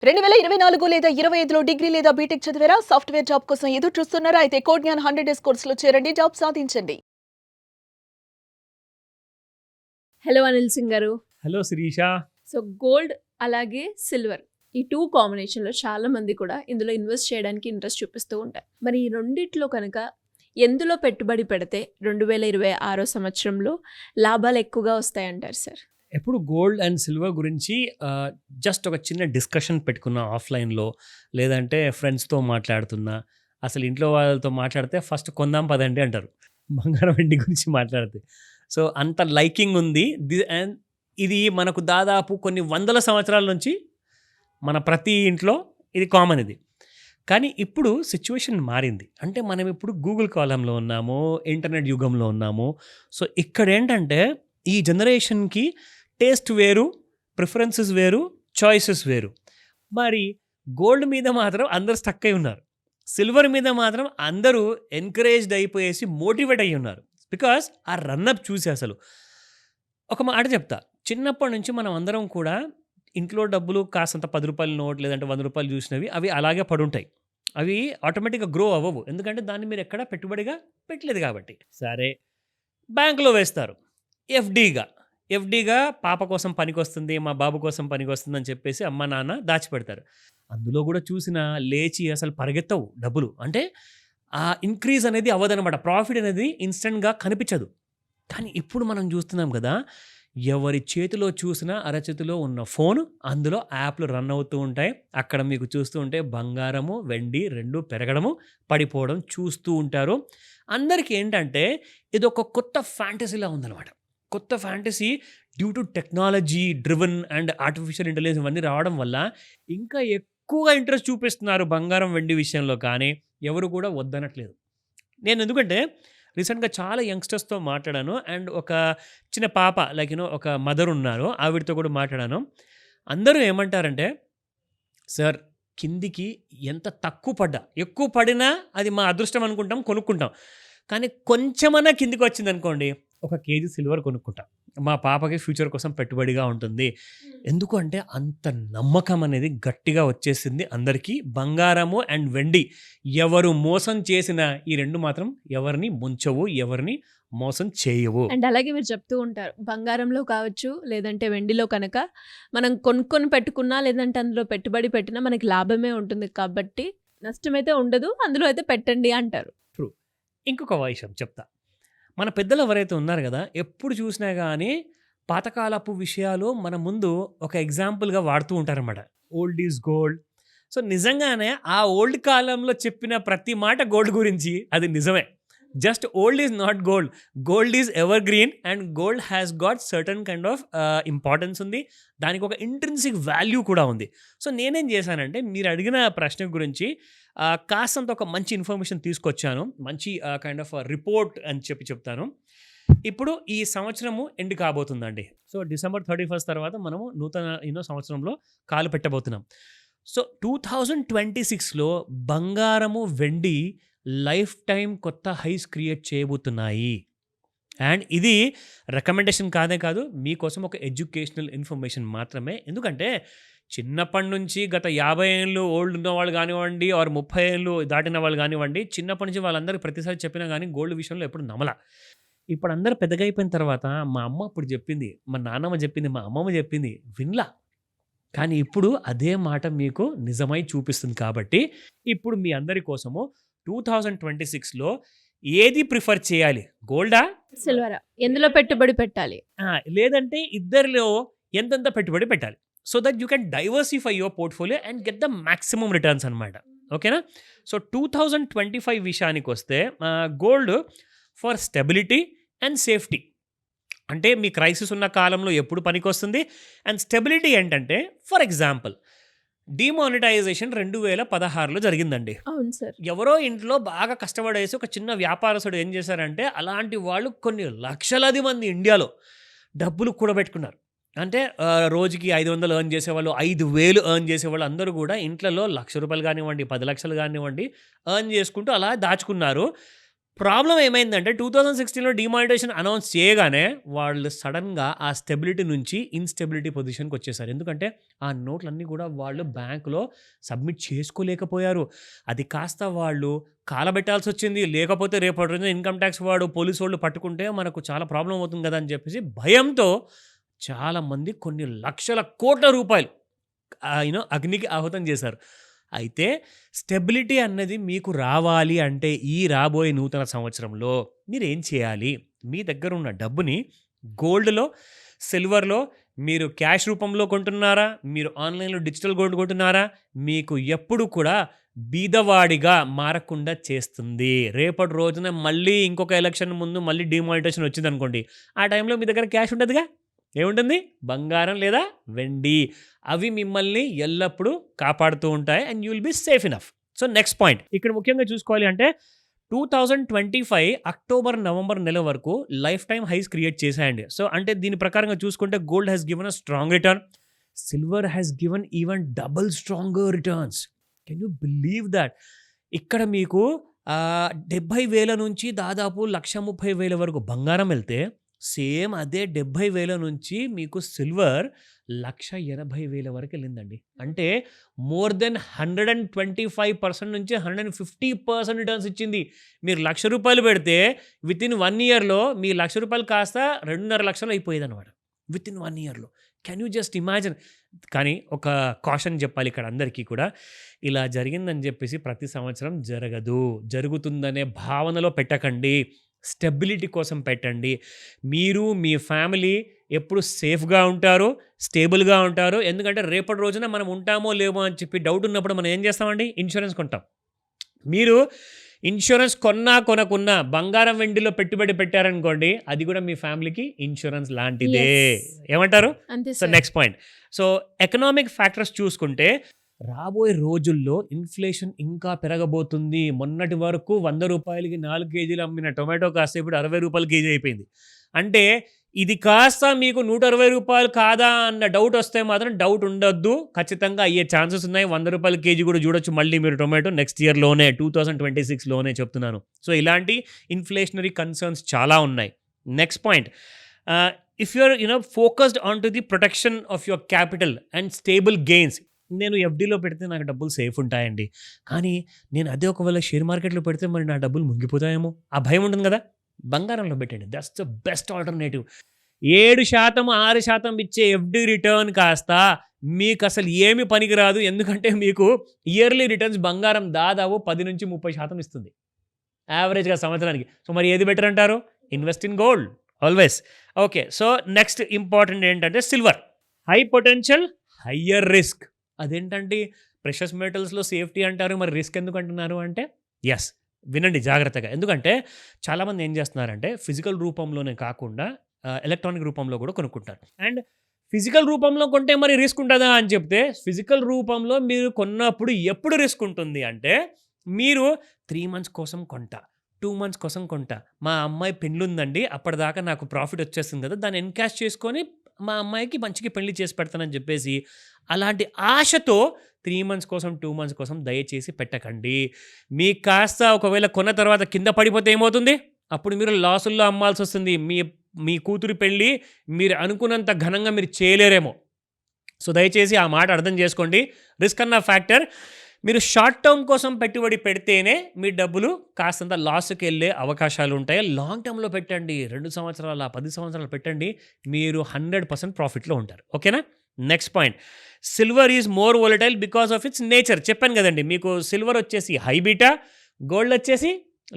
2024 లేదా 25లో డిగ్రీ లేదా బీటెక్ చదివారా? సాఫ్ట్‌వేర్ జాబ్ కోసం ఎదురు చూస్తున్నారా? అయితే కోడ్ జ్ఞాన్ 100 డేస్ కోర్సులో చేరండి. జాబ్ సాధించండి. హలో అనిల్ సింగ్ గారు. హలో శిరీష. సో గోల్డ్ అలాగే సిల్వర్ ఈ 2 కాంబినేషన్‌లో చాలా మంది కూడా ఇందులో ఇన్వెస్ట్ చేయడానికి ఇంట్రెస్ట్ చూపిస్తూ ఉంటారు. మరి ఈ రెండిట్లో కనుక ఎందులో పెట్టుబడి పెడితే 2026 సంవత్సరంలో లాభాలు ఎక్కువగా వస్తాయంటారు సార్? ఎప్పుడు గోల్డ్ అండ్ సిల్వర్ గురించి జస్ట్ ఒక చిన్న డిస్కషన్ పెట్టుకున్నా ఆఫ్లైన్లో, లేదంటే ఫ్రెండ్స్తో మాట్లాడుతున్నా. అసలు ఇంట్లో వాళ్ళతో మాట్లాడితే ఫస్ట్ కొందాం పదండి అంటారు బంగారం వెండి గురించి మాట్లాడితే. సో అంత లైకింగ్ ఉంది. అండ్ ఇది మనకు దాదాపు కొన్ని వందల సంవత్సరాల నుంచి మన ప్రతి ఇంట్లో ఇది కామన్ ఇది. కానీ ఇప్పుడు సిచ్యువేషన్ మారింది. అంటే మనం ఇప్పుడు గూగుల్ కాలంలో ఉన్నాము, ఇంటర్నెట్ యుగంలో ఉన్నాము. సో ఇక్కడ ఏంటంటే ఈ జనరేషన్కి టేస్ట్ వేరు, ప్రిఫరెన్సెస్ వేరు, చాయిసెస్ వేరు. మరి గోల్డ్ మీద మాత్రం అందరు స్టక్ అయి ఉన్నారు. సిల్వర్ మీద మాత్రం అందరూ ఎంకరేజ్డ్ అయిపోయేసి మోటివేట్ అయ్యి ఉన్నారు. బికాస్ ఆ రన్అప్ చూసి అసలు ఒక మాట చెప్తా. చిన్నప్పటి నుంచి మనం అందరం కూడా ఇంట్లో డబ్బులు కాసంత 10 రూపాయల నోట్ లేదంటే 100 రూపాయలు చూసినవి అవి అలాగే పడుంటాయి. అవి ఆటోమేటిక్గా గ్రో అవ్వవు. ఎందుకంటే దాన్ని మీరు ఎక్కడ పెట్టుబడిగా పెట్టలేదు కాబట్టి. సరే, బ్యాంకులో వేస్తారు ఎఫ్డీగా పాప కోసం పనికొస్తుంది, మా బాబు కోసం పనికొస్తుంది అని చెప్పేసి అమ్మ నాన్న దాచిపెడతారు. అందులో కూడా చూసినా లేచి అసలు పరిగెత్తవు డబ్బులు. అంటే ఆ ఇంక్రీజ్ అనేది అవ్వదనమాట. ప్రాఫిట్ అనేది ఇన్స్టెంట్గా కనిపించదు. కానీ ఇప్పుడు మనం చూస్తున్నాం కదా, ఎవరి చేతిలో చూసినా అరచేతిలో ఉన్న ఫోన్, అందులో యాప్లు రన్ అవుతూ ఉంటాయి. అక్కడ మీకు చూస్తూ ఉంటే బంగారము వెండి రెండు పెరగడము పడిపోవడం చూస్తూ ఉంటారు. అందరికీ ఏంటంటే ఇది ఒక కొత్త ఫ్యాంటసీలా ఉందన్నమాట. కొత్త fantasy due to technology driven and artificial intelligence ఇవన్నీ రావడం వల్ల ఇంకా ఎక్కువగా ఇంట్రెస్ట్ చూపిస్తున్నారు బంగారం వెండి విషయంలో. కానీ ఎవరు కూడా వద్దనట్లేదు. నేను ఎందుకంటే రీసెంట్గా చాలా యంగ్స్టర్స్తో మాట్లాడాను. అండ్ ఒక చిన్న పాప లైక్ ఒక మదర్ ఉన్నారు, ఆవిడతో కూడా మాట్లాడాను. అందరూ ఏమంటారంటే, సార్ కిందికి ఎంత తక్కువ పడ్డా ఎక్కువ పడినా అది మా అదృష్టం అనుకుంటాం, కొనుక్కుంటాం. కానీ కొంచెమన్నా కిందికి వచ్చింది అనుకోండి, 1 కేజీ సిల్వర్ కొనుక్కుంటాం. మా పాపకి ఫ్యూచర్ కోసం పెట్టుబడిగా ఉంటుంది. ఎందుకు అంటే అంత నమ్మకం అనేది గట్టిగా వచ్చేసింది అందరికీ. బంగారము అండ్ వెండి ఎవరు మోసం చేసిన ఈ రెండు మాత్రం ఎవరిని ముంచవు, ఎవరిని మోసం చేయవు. అండ్ అలాగే మీరు చెప్తూ ఉంటారు, బంగారంలో కావచ్చు లేదంటే వెండిలో కనుక మనం కొనుక్కొని పెట్టుకున్నా లేదంటే అందులో పెట్టుబడి పెట్టినా మనకి లాభమే ఉంటుంది. కాబట్టి నష్టమైతే ఉండదు, అందులో అయితే పెట్టండి అంటారు. ట్రూ. ఇంకొక విషయం చెప్తా. మన పెద్దలు ఎవరైతే ఉన్నారు కదా, ఎప్పుడు చూసినా కానీ పాతకాలపు విషయాలు మన ముందు ఒక ఎగ్జాంపుల్గా వాడుతూ ఉంటారన్నమాట. Old is gold. సో నిజంగానే ఆ ఓల్డ్ కాలంలో చెప్పిన ప్రతి మాట గోల్డ్ గురించి అది నిజమే. Just old is not gold, gold is ever green and gold has got certain kind of importance ఉంది. దానికి ఒక ఇంట్రిన్సిక్ వాల్యూ కూడా ఉంది. సో నేనేం చేశానంటే మీరు అడిగిన ప్రశ్న గురించి కాస్తంత ఒక మంచి ఇన్ఫర్మేషన్ తీసుకొచ్చాను. మంచి కైండ్ ఆఫ్ రిపోర్ట్ అని చెప్తాను. ఇప్పుడు ఈ సంవత్సరము ఎండ్ కాబోతుందండి. సో December 31 తర్వాత మనము నూతన సంవత్సరంలో కాలు పెట్టబోతున్నాం. సో 2026లో బంగారము వెండి లైఫ్ టైం కొత్త హైస్ క్రియేట్ చేయబోతున్నాయి. అండ్ ఇది రికమెండేషన్ కాదే కాదు, మీకోసం ఒక ఎడ్యుకేషనల్ ఇన్ఫర్మేషన్ మాత్రమే. ఎందుకంటే చిన్నప్పటి నుంచి గత 50 ఏళ్ళు ఓల్డ్ ఉన్న వాళ్ళు కానివ్వండి, ఆర్ 30 ఏళ్ళు దాటిన వాళ్ళు కానివ్వండి, చిన్నప్పటి నుంచి వాళ్ళందరికీ ప్రతిసారి చెప్పినా కానీ గోల్డ్ విషయంలో ఎప్పుడు నమ్మల. ఇప్పుడు అందరూ పెద్దగా అయిపోయిన తర్వాత మా అమ్మ అప్పుడు చెప్పింది, మా నాన్నమ్మ చెప్పింది, మా అమ్మమ్మ చెప్పింది వినలా. కానీ ఇప్పుడు అదే మాట మీకు నిజమై చూపిస్తుంది. కాబట్టి ఇప్పుడు మీ అందరి కోసము 2026లో ఏది ప్రిఫర్ చేయాలి, గోల్డా సిల్వరా, ఎందులో పెట్టుబడి పెట్టాలి, లేదంటే ఇద్దరిలో ఎంతెంత పెట్టుబడి పెట్టాలి, so that you can diversify your portfolio and get the maximum returns అనమాట. ఓకేనా? సో 2025 విషయానికి వస్తే gold for stability and safety. అంటే మీ క్రైసిస్ ఉన్న కాలంలో ఎప్పుడు పనికొస్తుంది. అండ్ స్టెబిలిటీ ఏంటంటే, ఫర్ ఎగ్జాంపుల్ డిమానిటైజేషన్ 2016లో జరిగిందండి. అవును సార్. ఎవరో ఇంట్లో బాగా కష్టపడేసి ఒక చిన్న వ్యాపారస్తుడు ఏం చేశారంటే, అలాంటి వాళ్ళు కొన్ని లక్షలాది మంది ఇండియాలో డబ్బులు కూడబెట్టుకున్నారు. అంటే రోజుకి 500 ఎర్న్ చేసేవాళ్ళు, 5,000 ఎర్న్ చేసేవాళ్ళు అందరూ కూడా ఇంట్లలో ₹1,00,000 కానివ్వండి, 10 లక్షలు కానివ్వండి ఎర్న్ చేసుకుంటూ అలా దాచుకున్నారు. ప్రాబ్లం ఏమైందంటే 2016లో డిమానిటైజేషన్ అనౌన్స్ చేయగానే వాళ్ళు సడన్గా ఆ స్టెబిలిటీ నుంచి ఇన్స్టెబిలిటీ పొజిషన్కి వచ్చేసారు. ఎందుకంటే ఆ నోట్లన్నీ కూడా వాళ్ళు బ్యాంకులో సబ్మిట్ చేసుకోలేకపోయారు. అది కాస్త వాళ్ళు కాలబెట్టాల్సి వచ్చింది. లేకపోతే రేపటి రోజున ఇన్కమ్ ట్యాక్స్ వాడు పోలీసు వాళ్ళు పట్టుకుంటే మనకు చాలా ప్రాబ్లం అవుతుంది కదా అని చెప్పేసి భయంతో చాలామంది కొన్ని లక్షల కోట్ల రూపాయలు అగ్నికి ఆహుతం చేశారు. అయితే స్టెబిలిటీ అన్నది మీకు రావాలి అంటే ఈ రాబోయే నూతన సంవత్సరంలో మీరు ఏం చేయాలి? మీ దగ్గర ఉన్న డబ్బుని గోల్డ్‌లో, సిల్వర్‌లో మీరు క్యాష్ రూపంలో కొంటున్నారా? మీరు ఆన్‌లైన్‌లో డిజిటల్ గోల్డ్ కొంటున్నారా? మీకు ఎప్పుడు కూడా బీదవాడిగా మారకుండా చేస్తుంది. రేపటి రోజున మళ్ళీ ఇంకొక ఎలక్షన్ ముందు మళ్ళీ డిమానిటైజేషన్ వచ్చిందనుకోండి. ఆ టైంలో మీ దగ్గర క్యాష్ ఉండదుగా. ఏముంటుంది? బంగారం లేదా వెండి. అవి మిమ్మల్ని ఎల్లప్పుడూ కాపాడుతూ ఉంటాయి and you will be safe enough. So next point ఇక్కడ ముఖ్యంగా చూసుకోవాలి అంటే 2025 అక్టోబర్, నవంబర్ నెల వరకు లైఫ్ టైమ్ హైస్ క్రియేట్ చేశాయండి. సో అంటే దీని ప్రకారంగా చూసుకుంటే gold has given a strong return, silver has given even double stronger returns. Can you believe that? ఇక్కడ మీకు 70,000 నుంచి దాదాపు 130,000 వరకు బంగారం వెళ్తే సేమ్ అదే 70,000 నుంచి మీకు సిల్వర్ 180,000 వరకు వెళ్ళిందండి. అంటే మోర్ దెన్ 125% నుంచి 150% రిటర్న్స్ ఇచ్చింది. మీరు ₹1,00,000 పెడితే విత్ ఇన్ 1 ఇయర్‌లో మీ ₹1,00,000 కాస్త 2.5 లక్షలు అయిపోయేది అనమాట. విత్ ఇన్ 1 ఇయర్‌లో. Can you just imagine? కానీ ఒక కాషన్ చెప్పాలి ఇక్కడ అందరికీ కూడా. ఇలా జరిగిందని చెప్పేసి ప్రతి సంవత్సరం జరగదు. జరుగుతుందనే భావనలో పెట్టకండి. స్టెబిలిటీ కోసం పెట్టండి. మీరు మీ ఫ్యామిలీ ఎప్పుడు సేఫ్గా ఉంటారు, స్టేబుల్గా ఉంటారు. ఎందుకంటే రేపటి రోజున మనం ఉంటామో లేమో అని చెప్పి డౌట్ ఉన్నప్పుడు మనం ఏం చేస్తామండి? ఇన్సూరెన్స్ కొంటాం. మీరు ఇన్సూరెన్స్ కొనకున్నా బంగారం వెండిలో పెట్టుబడి పెట్టారనుకోండి, అది కూడా మీ ఫ్యామిలీకి ఇన్సూరెన్స్ లాంటిదే. ఏమంటారు? So next point. So economic factors చూసుకుంటే రాబోయే రోజుల్లో ఇన్ఫ్లేషన్ ఇంకా పెరగబోతుంది. మొన్నటి వరకు ₹100కి 4 కేజీలు అమ్మిన టొమాటో కాస్త ఇప్పుడు ₹60 కేజీ అయిపోయింది. అంటే ఇది కాస్త మీకు ₹160 కాదా అన్న డౌట్ వస్తే మాత్రం డౌట్ ఉండొద్దు. ఖచ్చితంగా అయ్యే ఛాన్సెస్ ఉన్నాయి. ₹100 కేజీ కూడా చూడొచ్చు మళ్ళీ మీరు టొమాటో నెక్స్ట్ ఇయర్లోనే 2026లోనే చెప్తున్నాను. సో ఇలాంటి ఇన్ఫ్లేషనరీ కన్సర్న్స్ చాలా ఉన్నాయి. Next point, if you're focused on to the protection of your capital and stable gains. నేను ఎఫ్డీలో పెడితే నాకు డబ్బులు సేఫ్ ఉంటాయండి. కానీ నేను అదే ఒకవేళ షేర్ మార్కెట్లో పెడితే మరి నా డబ్బులు మునిగిపోతాయేమో ఆ భయం ఉంటుంది కదా. బంగారంలో పెట్టండి. That's the best alternative. 7%, 6% ఇచ్చే ఎఫ్డీ రిటర్న్ కాస్త మీకు అసలు ఏమి పనికిరాదు. ఎందుకంటే మీకు ఇయర్లీ రిటర్న్స్ బంగారం దాదాపు 10 నుంచి 30% ఇస్తుంది యావరేజ్గా సంవత్సరానికి. సో మరి ఏది బెటర్ అంటారు? Invest in gold always. Okay, so next important ఏంటంటే silver. High potential, higher risk. అదేంటంటే ప్రెషస్ మెటల్స్లో సేఫ్టీ అంటారు, మరి రిస్క్ ఎందుకు అంటున్నారు అంటే ఎస్, వినండి జాగ్రత్తగా. ఎందుకంటే చాలామంది ఏం చేస్తున్నారంటే ఫిజికల్ రూపంలోనే కాకుండా ఎలక్ట్రానిక్ రూపంలో కూడా కొనుక్కుంటారు. అండ్ ఫిజికల్ రూపంలో కొంటే మరి రిస్క్ ఉంటుందా అని చెప్తే, ఫిజికల్ రూపంలో మీరు కొన్నప్పుడు ఎప్పుడు రిస్క్ ఉంటుంది అంటే, మీరు 3 months కోసం కొంటా, 2 months కోసం కొంటా, మా అమ్మాయి పెళ్ళి ఉందండి అప్పటిదాకా నాకు ప్రాఫిట్ వచ్చేస్తుంది కదా, దాన్ని ఎన్కాష్ చేసుకొని మా అమ్మాయికి మంచిగా పెళ్లి చేసి పెడతానని చెప్పేసి అలాంటి ఆశతో 3 months కోసం 2 months కోసం దయచేసి పెట్టకండి. మీకు కాస్త ఒకవేళ కొన్న తర్వాత కింద పడిపోతే ఏమవుతుంది? అప్పుడు మీరు లాసుల్లో అమ్మాల్సి వస్తుంది. మీ కూతురి పెళ్ళి మీరు అనుకున్నంత ఘనంగా మీరు చేయలేరేమో. సో దయచేసి ఆ మాట అర్థం చేసుకోండి. రిస్క్ అన్న ఫ్యాక్టర్. మీరు షార్ట్ టర్మ్ కోసం పెట్టుబడి పెడితేనే మీ డబ్బులు కాస్తంత లాస్కి వెళ్ళే అవకాశాలు ఉంటాయి. లాంగ్ టర్మ్లో పెట్టండి. 2 సంవత్సరాలు 10 సంవత్సరాలు పెట్టండి. మీరు 100% ప్రాఫిట్లో ఉంటారు. ఓకేనా? Next point, silver is more volatile because of it's nature. చెప్పాను కదండి మీకు, సిల్వర్ వచ్చేసి హై బీటా, గోల్డ్ వచ్చేసి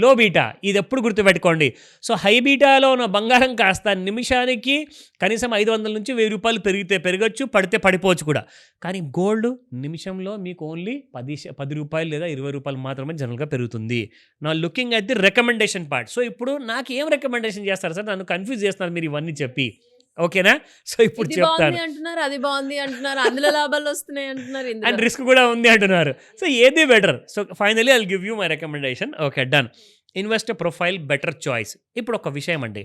లో బీటా. ఇది ఎప్పుడు గుర్తుపెట్టుకోండి. సో హై బీటాలో ఉన్న బంగారం కాస్త నిమిషానికి కనీసం 500 నుంచి 1000 రూపాయలు పెరగచ్చు, పడితే పడిపోవచ్చు కూడా. కానీ గోల్డ్ నిమిషంలో మీకు ఓన్లీ 10 రూపాయలు లేదా 20 రూపాయలు మాత్రమే జనరల్గా పెరుగుతుంది. నా looking at the recommendation part. So ఇప్పుడు నాకు ఏం రికమెండేషన్ చేస్తారు సార్? నన్ను కన్ఫ్యూజ్ చేస్తున్నారు మీరు ఇవన్నీ చెప్పి. ఓకేనా? సో ఇప్పుడు చెప్తాను. అంటున్నారు, అది బాగుంది అంటున్నారు, అందులో లాభాలు వస్తున్నాయి అంటున్నారు, అండ్ రిస్క్ కూడా ఉంది అంటున్నారు. సో ఏది better? So finally I'll give you my recommendation. Okay, done. Investor profile better choice. ఇప్పుడు ఒక విషయం అండి,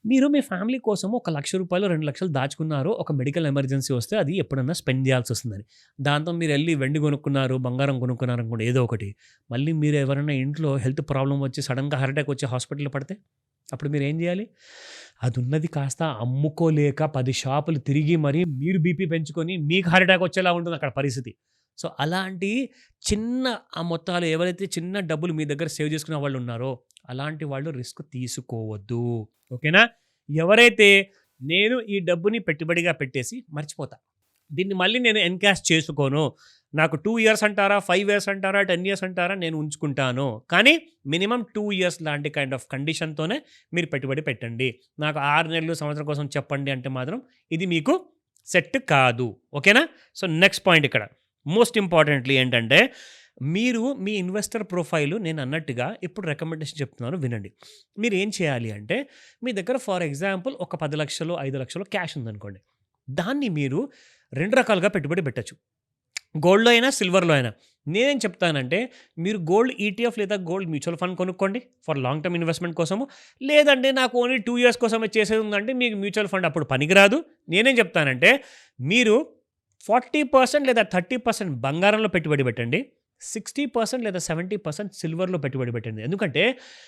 మీరు మీ ఫ్యామిలీ కోసం ఒక ₹1,00,000 2,00,000 దాచుకున్నారు. ఒక మెడికల్ ఎమర్జెన్సీ వస్తే అది ఎప్పుడన్నా స్పెండ్ చేయాల్సి వస్తుందని. దాంతో మీరు వెళ్ళి వెండి కొనుక్కున్నారు, బంగారం కొనుక్కున్నారు అనుకోండి ఏదో ఒకటి. మళ్ళీ మీరు ఎవరైనా ఇంట్లో హెల్త్ ప్రాబ్లమ్ వచ్చి సడన్‌గా హార్ట్ అటాక్ వచ్చి హాస్పిటల్‌లో పడితే అప్పుడు మీరు ఏం చేయాలి? అది ఉన్నది కాస్త అమ్ముకోలేక 10 షాపులు తిరిగి మరి మీరు బీపీ పెంచుకొని మీకు హార్ట్ అటాక్ వచ్చేలా ఉంటుంది అక్కడ పరిస్థితి. సో అలాంటి చిన్న ఆ మొత్తాలు ఎవరైతే చిన్న డబ్బులు మీ దగ్గర సేవ్ చేసుకునే వాళ్ళు ఉన్నారో అలాంటి వాళ్ళు రిస్క్ తీసుకోవద్దు. ఓకేనా? ఎవరైతే నేను ఈ డబ్బుని పెట్టుబడిగా పెట్టేసి మర్చిపోతా, దీన్ని మళ్ళీ నేను ఎన్కాష్ చేసుకోను, నాకు 2 ఇయర్స్ అంటారా, 5 ఇయర్స్ అంటారా, 10 ఇయర్స్ అంటారా, నేను ఉంచుకుంటాను, కానీ మినిమం 2 ఇయర్స్ లాంటి కైండ్ ఆఫ్ కండిషన్తోనే మీరు పెట్టుబడి పెట్టండి. నాకు 6 నెలలు సంవత్సరం కోసం చెప్పండి అంటే మాత్రం ఇది మీకు సెట్ కాదు. ఓకేనా? సో నెక్స్ట్ పాయింట్ ఇక్కడ మోస్ట్ ఇంపార్టెంట్లీ ఏంటంటే మీరు మీ ఇన్వెస్టర్ ప్రొఫైల్ నేను అన్నట్టుగా ఇప్పుడు రికమెండేషన్ చెప్తున్నాను వినండి. మీరు ఏం చేయాలి అంటే మీ దగ్గర ఫర్ ఎగ్జాంపుల్ ఒక 10 లక్షలు 5 లక్షలు క్యాష్ ఉందనుకోండి, దాన్ని మీరు 2 రకాలుగా పెట్టుబడి పెట్టచ్చు. గోల్డ్‌లో అయినా సిల్వర్‌లో అయినా. నేనేం చెప్తానంటే మీరు గోల్డ్ ఈటీఎఫ్ లేదా గోల్డ్ మ్యూచువల్ ఫండ్ కొనుక్కోండి ఫర్ లాంగ్ టర్మ్ ఇన్వెస్ట్మెంట్ కోసము. లేదంటే నాకు ఓన్లీ 2 ఇయర్స్ కోసమే చేసేది ఉందంటే మీకు మ్యూచువల్ ఫండ్ అప్పుడు పనికిరాదు. నేనేం చెప్తానంటే మీరు 40% లేదా 30% బంగారంలో పెట్టుబడి పెట్టండి, 60% లేదా 70% సిల్వర్‌లో పెట్టుబడి పెట్టండి. ఎందుకంటే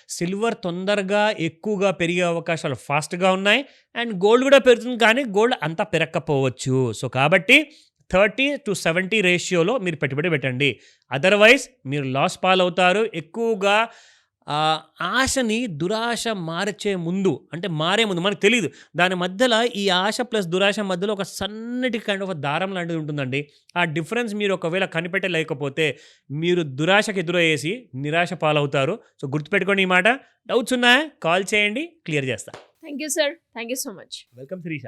సిల్వర్ తొందరగా ఎక్కువగా పెరిగే అవకాశాలు ఫాస్ట్‌గా ఉన్నాయి. అండ్ గోల్డ్ కూడా పెరుగుతుంది, కానీ గోల్డ్ అంత పెరగకపోవచ్చు. సో కాబట్టి 30-70 రేషియోలో మీరు పెట్టుబడి పెట్టండి. అదర్వైజ్ మీరు లాస్ పాలవుతారు. ఎక్కువగా ఆశని దురాశ మార్చే ముందు, అంటే మారే ముందు మనకు తెలీదు. దాని మధ్యలో ఈ ఆశ ప్లస్ దురాశ మధ్యలో ఒక సన్నటి కైండ్ ఆఫ్ దారం లాంటిది ఉంటుందండి. ఆ డిఫరెన్స్ మీరు ఒకవేళ కనిపెట్టలేకపోతే మీరు దురాశకు ఎదురయ్యేసి నిరాశ పాలవుతారు. సో గుర్తుపెట్టుకోండి ఈ మాట. డౌట్స్ ఉన్నాయా? కాల్ చేయండి, క్లియర్ చేస్తా. Thank you sir. Thank you so much. Welcome Sirisha.